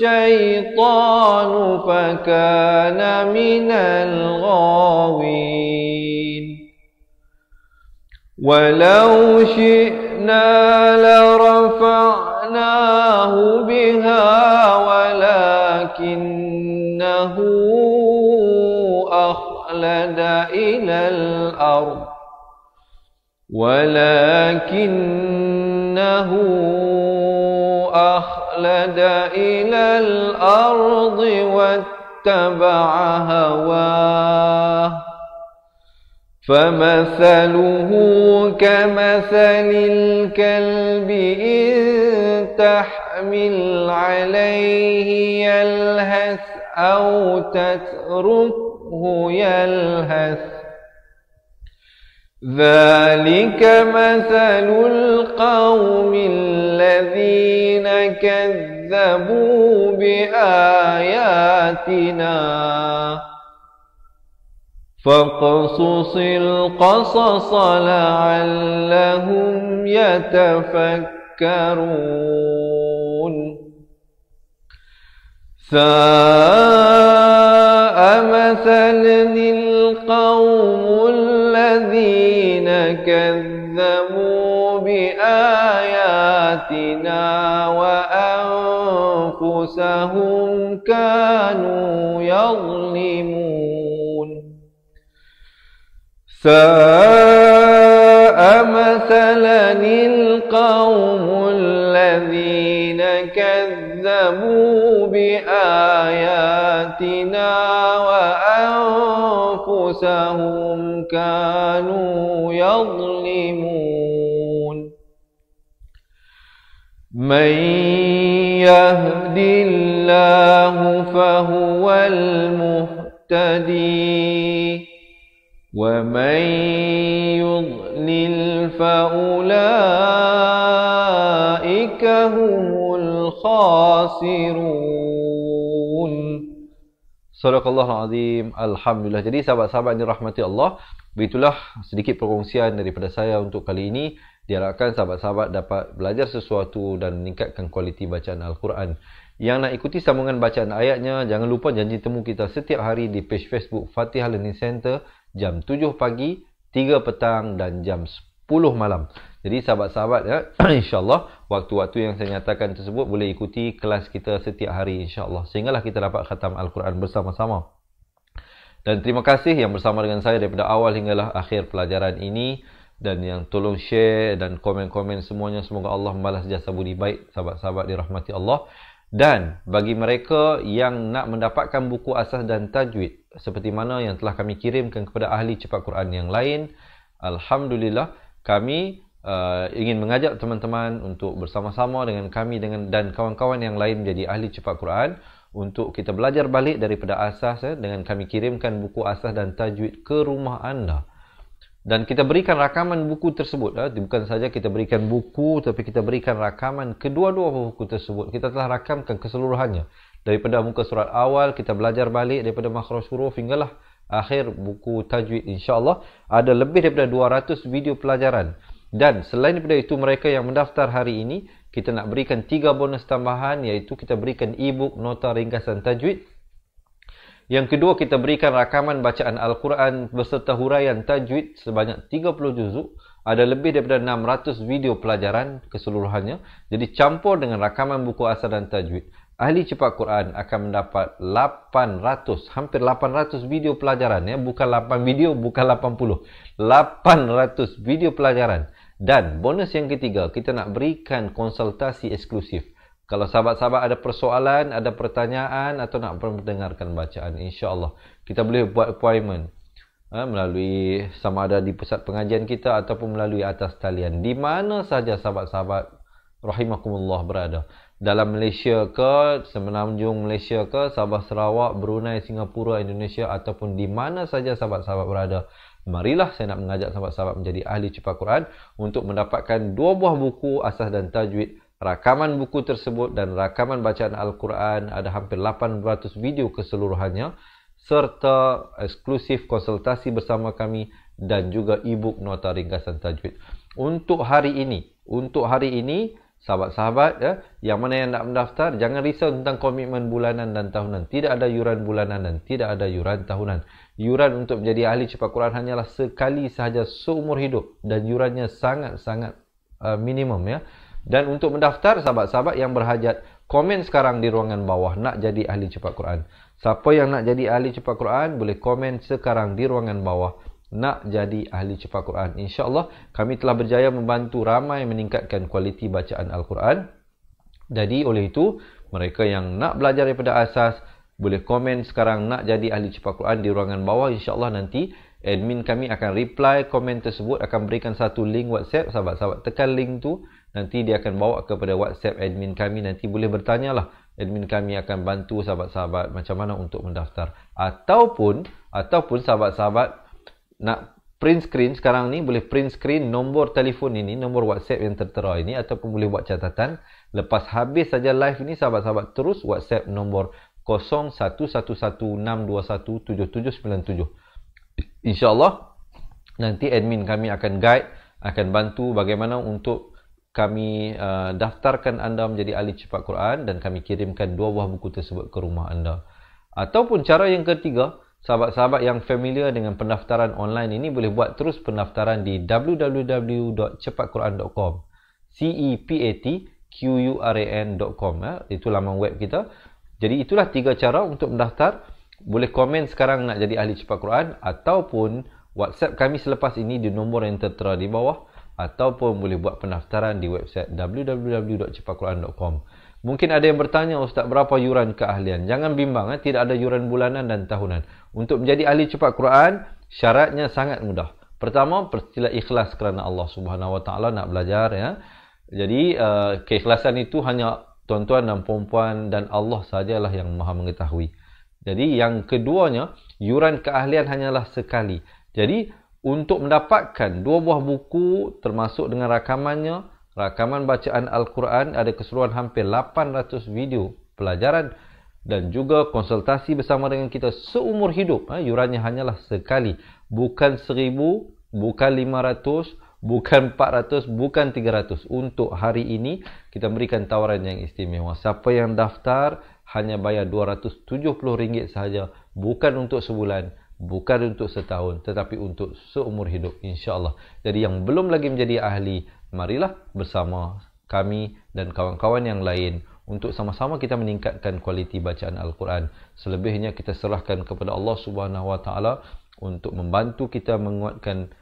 الشيطان فكان من الغاوين ولو شئنا لرفعناه بها ولكنه أخلد إلى الأرض واتبع هواه فمثله كمثل الكلب إن تحمل عليه يلهث أو تتركه يلهث ذلك مثل القوم الذين كذبوا بآياتنا فاقصص القصص لعلهم يتفكرون ساء مثلا القوم الذين كذبوا بآياتنا وأنفسهم أنفسهم كانوا يظلمون ساء مثلا القوم الذين كذبوا بآياتنا وأنفسهم كانوا يظلمون من يهد الله فهو المهتدي ومن يضلل فأولئك هم الخاسرون. Sadaqallahul Azim. Alhamdulillah. Jadi sahabat-sahabat yang dirahmati Allah, begitulah sedikit perkongsian daripada saya untuk kali ini. Diharapkan sahabat-sahabat dapat belajar sesuatu dan meningkatkan kualiti bacaan Al-Quran. Yang nak ikuti sambungan bacaan ayatnya, jangan lupa janji temu kita setiap hari di page Facebook Fatihah Learning Center jam 7 pagi, 3 petang dan jam 10 malam. Jadi sahabat-sahabat ya, insya-Allah waktu-waktu yang saya nyatakan tersebut boleh ikuti kelas kita setiap hari insya-Allah, sehinggalah kita dapat khatam Al-Quran bersama-sama. Dan terima kasih yang bersama dengan saya daripada awal hinggalah akhir pelajaran ini, dan yang tolong share dan komen-komen semuanya. Semoga Allah membalas jasa budi baik sahabat-sahabat dirahmati Allah. Dan bagi mereka yang nak mendapatkan buku asas dan tajwid seperti mana yang telah kami kirimkan kepada ahli cepat Quran yang lain, alhamdulillah kami ingin mengajak teman-teman untuk bersama-sama dengan kami dan kawan-kawan yang lain menjadi ahli cepat Quran untuk kita belajar balik daripada asas dengan kami kirimkan buku asas dan tajwid ke rumah anda. Dan kita berikan rakaman buku tersebut. Bukan saja kita berikan buku, tapi kita berikan rakaman kedua-dua buku tersebut. Kita telah rakamkan keseluruhannya. Daripada muka surat awal, kita belajar balik daripada makhraj huruf hinggalah akhir buku tajwid. InsyaAllah ada lebih daripada 200 video pelajaran. Dan selain daripada itu, mereka yang mendaftar hari ini, kita nak berikan 3 bonus tambahan, iaitu kita berikan e-book nota ringkasan tajwid. Yang kedua, kita berikan rakaman bacaan Al-Quran beserta huraian tajwid sebanyak 30 juzuk. Ada lebih daripada 600 video pelajaran keseluruhannya. Jadi campur dengan rakaman buku asal dan tajwid, ahli cepat Quran akan mendapat 800, hampir 800 video pelajaran. Bukan 8 video, bukan 80. 800 video pelajaran. Dan bonus yang ketiga, kita nak berikan konsultasi eksklusif. Kalau sahabat-sahabat ada persoalan, ada pertanyaan atau nak mendengarkan bacaan, insya-Allah kita boleh buat appointment melalui sama ada di pusat pengajian kita ataupun melalui atas talian. Di mana saja sahabat-sahabat rahimakumullah berada. Dalam Malaysia ke, semenanjung Malaysia ke, Sabah Sarawak, Brunei, Singapura, Indonesia ataupun di mana saja sahabat-sahabat berada. Marilah saya nak mengajak sahabat-sahabat menjadi ahli cepat Quran untuk mendapatkan 2 buah buku asas dan tajwid. Rakaman buku tersebut dan rakaman bacaan Al-Quran ada hampir 800 video keseluruhannya, serta eksklusif konsultasi bersama kami dan juga e-book nota ringkasan tajwid. Untuk hari ini sahabat-sahabat yang mana yang nak mendaftar, jangan risau tentang komitmen bulanan dan tahunan. Tidak ada yuran bulanan dan tidak ada yuran tahunan. Yuran untuk menjadi ahli cepat Quran hanyalah sekali sahaja seumur hidup dan yurannya sangat-sangat minimum ya. Dan untuk mendaftar, sahabat-sahabat yang berhajat, komen sekarang di ruangan bawah nak jadi ahli cepat Quran. Siapa yang nak jadi ahli cepat Quran boleh komen sekarang di ruangan bawah nak jadi ahli cepat Quran. InsyaAllah kami telah berjaya membantu ramai meningkatkan kualiti bacaan Al-Quran. Jadi oleh itu, mereka yang nak belajar daripada asas boleh komen sekarang nak jadi ahli cepat Quran di ruangan bawah. InsyaAllah nanti admin kami akan reply komen tersebut, akan berikan satu link WhatsApp. Sahabat-sahabat tekan link tu, nanti dia akan bawa kepada WhatsApp admin kami. Nanti boleh bertanyalah. Admin kami akan bantu sahabat-sahabat macam mana untuk mendaftar. Ataupun sahabat-sahabat nak print screen sekarang ni, boleh print screen nombor telefon ini, nombor WhatsApp yang tertera ini, ataupun boleh buat catatan. Lepas habis saja live ini, sahabat-sahabat terus WhatsApp nombor 0111621777. InsyaAllah nanti admin kami akan guide, akan bantu bagaimana untuk kami daftarkan anda menjadi ahli cepat Quran dan kami kirimkan 2 buah buku tersebut ke rumah anda. Ataupun cara yang ketiga, sahabat-sahabat yang familiar dengan pendaftaran online ini boleh buat terus pendaftaran di www.cepatquran.com. quran.com. Itu laman web kita. Jadi itulah 3 cara untuk mendaftar. Boleh komen sekarang nak jadi ahli cepat Quran, ataupun WhatsApp kami selepas ini di nombor yang tertera di bawah, ataupun boleh buat pendaftaran di website www.cepatquran.com. Mungkin ada yang bertanya, Ustaz, berapa yuran keahlian? Jangan bimbang, tidak ada yuran bulanan dan tahunan. Untuk menjadi ahli cepat Quran, syaratnya sangat mudah. Pertama, persilah ikhlas kerana Allah Subhanahu Wa Taala nak belajar, ya. Jadi keikhlasan itu hanya tuan-tuan dan puan-puan dan Allah sajalah yang Maha mengetahui. Jadi yang keduanya, yuran keahlian hanyalah sekali. Jadi untuk mendapatkan 2 buah buku termasuk dengan rakamannya, rakaman bacaan Al-Quran, ada keseluruhan hampir 800 video pelajaran dan juga konsultasi bersama dengan kita seumur hidup. Yurannya hanyalah sekali. Bukan 1000, bukan 500, bukan 400, bukan 300. Untuk hari ini, kita berikan tawaran yang istimewa. Siapa yang daftar, hanya bayar RM270 sahaja. Bukan untuk sebulan, bukan untuk setahun, tetapi untuk seumur hidup, insyaAllah. Jadi yang belum lagi menjadi ahli, marilah bersama kami dan kawan-kawan yang lain untuk sama-sama kita meningkatkan kualiti bacaan Al-Quran. Selebihnya kita serahkan kepada Allah Subhanahu Wa Taala untuk membantu kita menguatkan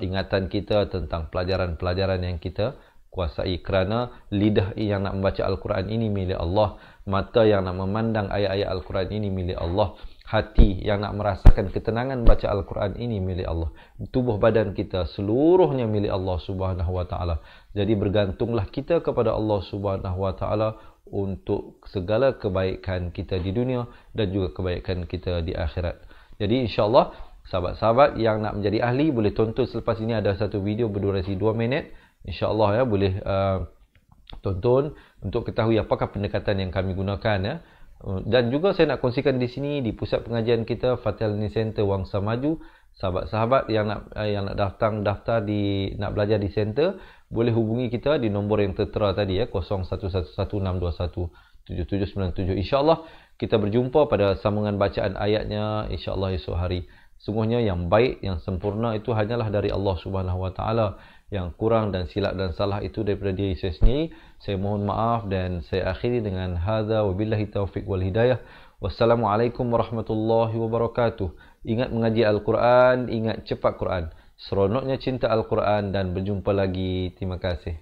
ingatan kita tentang pelajaran-pelajaran yang kita kuasai. Kerana lidah yang nak membaca Al-Quran ini milik Allah, mata yang nak memandang ayat-ayat Al-Quran ini milik Allah, hati yang nak merasakan ketenangan baca Al-Quran ini milik Allah, tubuh badan kita seluruhnya milik Allah Subhanahu Wa Taala. Jadi bergantunglah kita kepada Allah Subhanahu Wa Taala untuk segala kebaikan kita di dunia dan juga kebaikan kita di akhirat. Jadi insya-Allah sahabat-sahabat yang nak menjadi ahli boleh tonton selepas ini, ada satu video berdurasi 2 minit. InsyaAllah, ya, boleh tonton untuk ketahui apakah pendekatan yang kami gunakan, ya. Dan juga saya nak kongsikan di sini, di pusat pengajian kita Fatihah Learning Center Wangsa Maju, sahabat-sahabat yang nak daftar nak belajar di center, boleh hubungi kita di nombor yang tertera tadi, ya, 0111-621-7797. InsyaAllah kita berjumpa pada sambungan bacaan ayatnya, insyaAllah esok hari. Sungguhnya yang baik, yang sempurna itu hanyalah dari Allah Subhanahu Wa Taala. Yang kurang dan silap dan salah itu daripada diri saya sendiri. Saya mohon maaf dan saya akhiri dengan hadza wabillahi taufiq wal hidayah. Wassalamualaikum warahmatullahi wabarakatuh. Ingat mengaji Al-Quran, ingat cepat Quran. Seronoknya cinta Al-Quran dan berjumpa lagi. Terima kasih.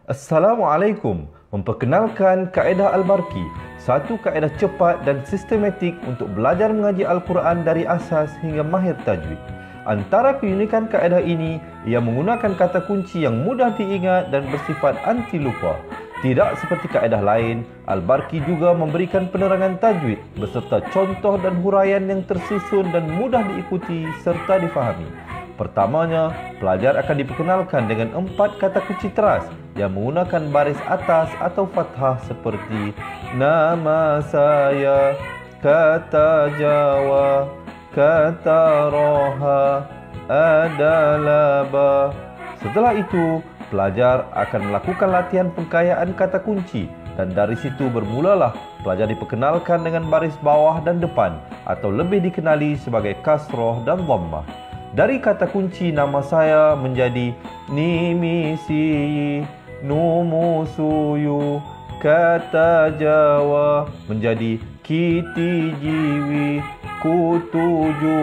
Assalamualaikum. Memperkenalkan kaedah Al-Barki, satu kaedah cepat dan sistematik untuk belajar mengaji Al-Quran dari asas hingga mahir tajwid. Antara keunikan kaedah ini, ia menggunakan kata kunci yang mudah diingat dan bersifat anti lupa. Tidak seperti kaedah lain, Al-Barki juga memberikan penerangan tajwid beserta contoh dan huraian yang tersusun dan mudah diikuti serta difahami. Pertamanya, pelajar akan diperkenalkan dengan 4 kata kunci teras yang menggunakan baris atas atau fathah seperti nama saya, kata Jawa, kata roha, adalah ba. Setelah itu, pelajar akan melakukan latihan pengkayaan kata kunci dan dari situ bermulalah pelajar diperkenalkan dengan baris bawah dan depan atau lebih dikenali sebagai kasroh dan dhammah. Dari kata kunci nama saya menjadi nimisi, numusuyu, kata Jawa menjadi kiti jiwi, kutuju.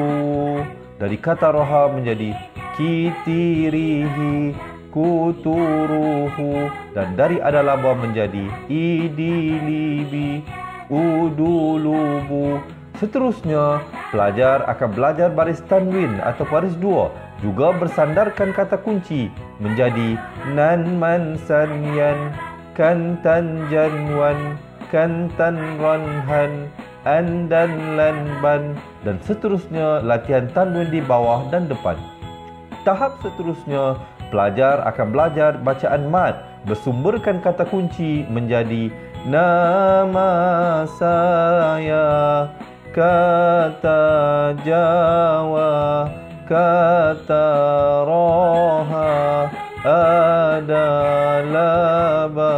Dari kata roha menjadi kitirihi, kuturuhu. Dan dari adalaba menjadi idilibi, udulubu. Seterusnya, pelajar akan belajar baris tanwin atau baris 2, juga bersandarkan kata kunci menjadi nan man sanyan, kantan janwan, kantan ranhan, andan lanban, dan seterusnya latihan tanwin di bawah dan depan. Tahap seterusnya, pelajar akan belajar bacaan mad bersumberkan kata kunci menjadi nama saya, kata Jawa, kata roha, adalah ba.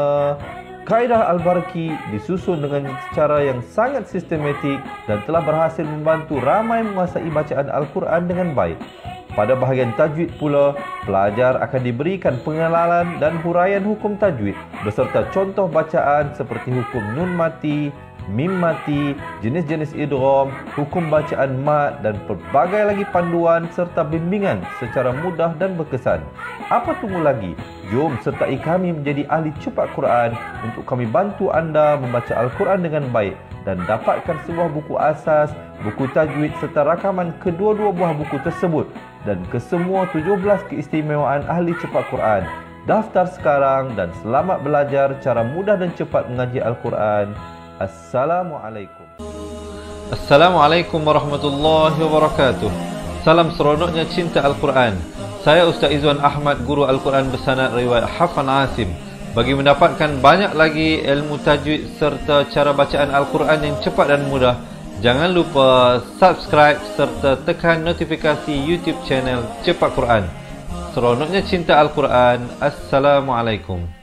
Kaedah Al-Barki disusun dengan cara yang sangat sistematik dan telah berhasil membantu ramai menguasai bacaan Al-Quran dengan baik. Pada bahagian tajwid pula, pelajar akan diberikan pengenalan dan huraian hukum tajwid beserta contoh bacaan seperti hukum nun mati, mim mati, jenis-jenis idgham, hukum bacaan mat dan pelbagai lagi panduan serta bimbingan secara mudah dan berkesan. Apa tunggu lagi? Jom sertai kami menjadi ahli cepat Quran untuk kami bantu anda membaca Al-Quran dengan baik dan dapatkan sebuah buku asas, buku tajwid serta rakaman kedua-dua buah buku tersebut dan kesemua 17 keistimewaan ahli cepat Quran. Daftar sekarang dan selamat belajar cara mudah dan cepat mengaji Al-Quran. Assalamualaikum. Assalamualaikum warahmatullahi wabarakatuh. Salam seronoknya cinta Al-Quran. Saya Ustaz Izwan Ahmad, guru Al-Quran bersanad riwayat Hafan Asim. Bagi mendapatkan banyak lagi ilmu tajwid serta cara bacaan Al-Quran yang cepat dan mudah, jangan lupa subscribe serta tekan notifikasi YouTube channel Cepat Quran. Seronoknya cinta Al-Quran. Assalamualaikum.